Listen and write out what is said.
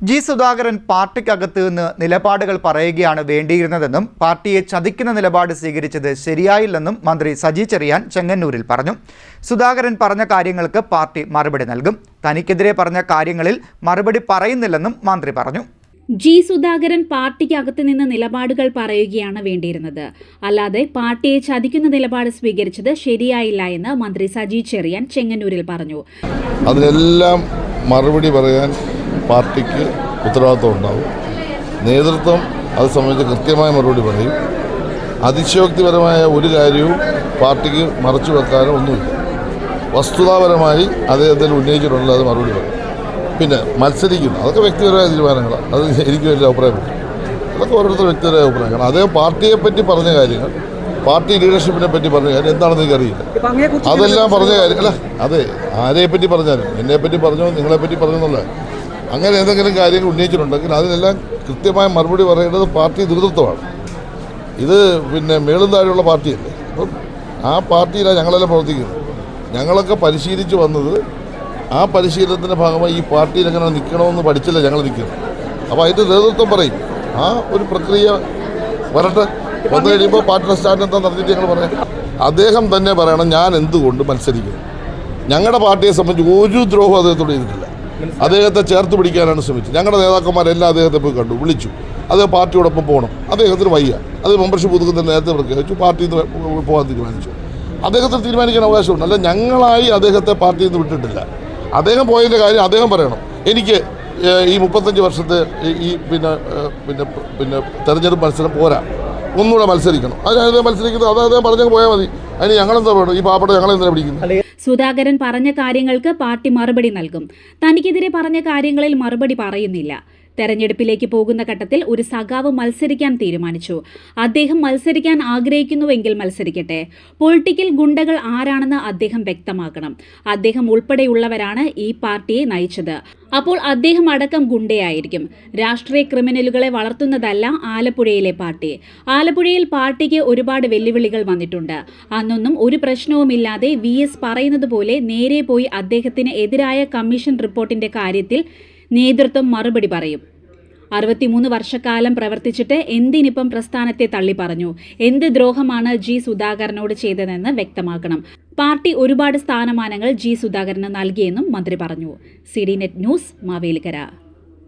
G Sudhakaran പാർട്ടിക്കകത്ത് നിന്ന് നിലപാടുകൾ പറയുകയാണ് വേണ്ടിയിരുന്നതെന്നും പാർട്ടിയെ ചതിക്കുന്ന നിലപാട് സ്വീകരിച്ചത് ശരിയായില്ലെന്നും മന്ത്രി സജി ചെറിയാൻ ചെങ്ങന്നൂരിൽ പറഞ്ഞു. സുധാകരൻ പറഞ്ഞ കാര്യങ്ങൾക്ക് പാർട്ടി മറുപടി നൽകും. തനിക്കെതിരെ പറഞ്ഞ കാര്യങ്ങളിൽ മറുപടി പറയുന്നില്ലെന്നും മന്ത്രി പറഞ്ഞു. ജി സുധാകരൻ പാർട്ടിക്കകത്ത് നിന്ന് നിലപാടുകൾ പറയുകയാണ് വേണ്ടിയിരുന്നത്, അല്ലാതെ പാർട്ടിയെ ചതിക്കുന്ന നിലപാട് സ്വീകരിച്ചത് ശരിയായില്ല എന്ന് മന്ത്രി സജി ചെറിയാൻ ചെങ്ങന്നൂരിൽ പറഞ്ഞു. അതിനെല്ലാം മറുപടി പറയാൻ പാർട്ടിക്ക് ഉത്തരവാദിത്വം ഉണ്ടാവും. നേതൃത്വം അത് സംബന്ധിച്ച് കൃത്യമായ മറുപടി പറയും. അതിശയോക്തിപരമായ ഒരു കാര്യവും പാർട്ടിക്ക് മറച്ചു വെക്കാനോ ഒന്നുമില്ല. വസ്തുതാപരമായി അദ്ദേഹത്തിൽ ഉന്നയിച്ചിട്ടുള്ളത് അത് മറുപടി പറയും. പിന്നെ മത്സരിക്കുന്നു, അതൊക്കെ വ്യക്തിപരമായ തീരുമാനങ്ങളാണ്. അത് എനിക്ക് വലിയ അഭിപ്രായമില്ല. അതൊക്കെ ഓരോരുത്തർ വ്യക്തിപരമായ അഭിപ്രായങ്ങളാണ്. അദ്ദേഹം പാർട്ടിയെപ്പറ്റി പറഞ്ഞ കാര്യങ്ങൾ, പാർട്ടി ലീഡർഷിപ്പിനെ പറ്റി പറഞ്ഞ കാര്യം എന്താണെന്ന് എനിക്കറിയില്ല. അതെല്ലാം പറഞ്ഞ കാര്യം അല്ല, അതെ, ആരെപ്പറ്റി പറഞ്ഞാലും എന്നെപ്പറ്റി പറഞ്ഞോ നിങ്ങളെപ്പറ്റി പറഞ്ഞെന്നുള്ള അങ്ങനെ എന്തെങ്കിലും കാര്യങ്ങൾ ഉന്നയിച്ചിട്ടുണ്ടെങ്കിൽ അതിനെല്ലാം കൃത്യമായ മറുപടി പറയേണ്ടത് പാർട്ടി നേതൃത്വമാണ്. ഇത് പിന്നെ മേളും താഴെയുള്ള പാർട്ടിയല്ലേ. അപ്പം ആ പാർട്ടിയിലാണ് ഞങ്ങളെല്ലാം പ്രവർത്തിക്കുന്നത്. ഞങ്ങളൊക്കെ പരിശീലിച്ച് വന്നത് ആ പരിശീലനത്തിൻ്റെ ഭാഗമായി ഈ പാർട്ടിയിൽ എങ്ങനെ നിൽക്കണമെന്ന് പഠിച്ചല്ലേ ഞങ്ങൾ നിൽക്കുന്നത്. അപ്പോൾ അതിൻ്റെ നേതൃത്വം പറയും. ആ ഒരു പ്രക്രിയ വരട്ടെ, വന്നു കഴിയുമ്പോൾ പാർട്ടിയുടെ സ്റ്റാൻഡ് എന്താ നടത്തിയിട്ട് ഞങ്ങൾ പറയാം. അദ്ദേഹം തന്നെ പറയണം ഞാൻ എന്തുകൊണ്ട് മത്സരിക്കുന്നു. ഞങ്ങളുടെ പാർട്ടിയെ സംബന്ധിച്ച് ഒരു ദ്രോഹം അദ്ദേഹത്തോട് ചെയ്തിട്ടില്ല. അദ്ദേഹത്തെ ചേർത്ത് പിടിക്കാനാണ് ശ്രമിച്ചത്. ഞങ്ങളുടെ നേതാക്കന്മാരെല്ലാം അദ്ദേഹത്തെ പോയി കണ്ടു, വിളിച്ചു. അദ്ദേഹം പാർട്ടിയോടൊപ്പം പോകണം. അദ്ദേഹത്തിന് വയ്യ, അത് മെമ്പർഷിപ്പ് പുതുക്കുന്നത് നേരത്തെ പ്രഖ്യാപിച്ചു, പാർട്ടിയിൽ നിന്ന് പോകാൻ തീരുമാനിച്ചു. അദ്ദേഹത്തിന് തീരുമാനിക്കാൻ അവകാശമുണ്ട്. അല്ല, ഞങ്ങളായി അദ്ദേഹത്തെ പാർട്ടിയിൽ നിന്ന് വിട്ടിട്ടില്ല. അദ്ദേഹം പോയതിൻ്റെ കാര്യം അദ്ദേഹം പറയണം. എനിക്ക് ഈ 35 വർഷത്തെ ഈ പിന്നെ പിന്നെ പിന്നെ തെരഞ്ഞെടുപ്പ് മത്സരം പോരാ, ഒന്നുകൂടെ മത്സരിക്കണം. അതിന് മത്സരിക്കുന്നത് അത് അദ്ദേഹം പറഞ്ഞാൽ പോയാൽ മതി. അതിന് ഞങ്ങളെന്താ വേണം? ഈ പാവപ്പെട്ട ഞങ്ങളെന്താ പിടിക്കുന്നത്? സുധാകരൻ പറഞ്ഞ കാര്യങ്ങൾക്ക് പാർട്ടി മറുപടി നൽകും. തനിക്കെതിരെ പറഞ്ഞ കാര്യങ്ങളിൽ മറുപടി പറയുന്നില്ല. തെരഞ്ഞെടുപ്പിലേക്ക് പോകുന്ന ഘട്ടത്തിൽ ഒരു സഖാവ് മത്സരിക്കാൻ തീരുമാനിച്ചു. അദ്ദേഹം മത്സരിക്കാൻ ആഗ്രഹിക്കുന്നുവെങ്കിൽ മത്സരിക്കട്ടെ. പൊളിറ്റിക്കൽ ഗുണ്ടകൾ ആരാണെന്ന് അദ്ദേഹം വ്യക്തമാക്കണം. അദ്ദേഹം ഉൾപ്പെടെയുള്ളവരാണ് ഈ പാർട്ടിയെ നയിച്ചത്. അപ്പോൾ അദ്ദേഹം അടക്കം ഗുണ്ടയായിരിക്കും. രാഷ്ട്രീയ ക്രിമിനലുകളെ വളർത്തുന്നതല്ല ആലപ്പുഴയിലെ പാർട്ടി. ആലപ്പുഴയിൽ പാർട്ടിക്ക് ഒരുപാട് വെല്ലുവിളികൾ വന്നിട്ടുണ്ട്. അന്നൊന്നും ഒരു പ്രശ്നവുമില്ലാതെ VS പറയുന്നത് പോലെ നേരെ പോയി അദ്ദേഹത്തിന് എതിരായ കമ്മീഷൻ റിപ്പോർട്ടിന്റെ കാര്യത്തിൽ നേതൃത്വം മറുപടി പറയും. 63 വർഷക്കാലം പ്രവർത്തിച്ചിട്ട് എന്തിനിപ്പം പ്രസ്ഥാനത്തെ തള്ളി പറഞ്ഞു? എന്ത് ദ്രോഹമാണ് ജി സുധാകരനോട് ചെയ്തതെന്ന് വ്യക്തമാക്കണം. പാർട്ടി ഒരുപാട് സ്ഥാനമാനങ്ങൾ ജി സുധാകരന് നൽകിയെന്നും മന്ത്രി പറഞ്ഞു. CDNet news, Mavelikkara.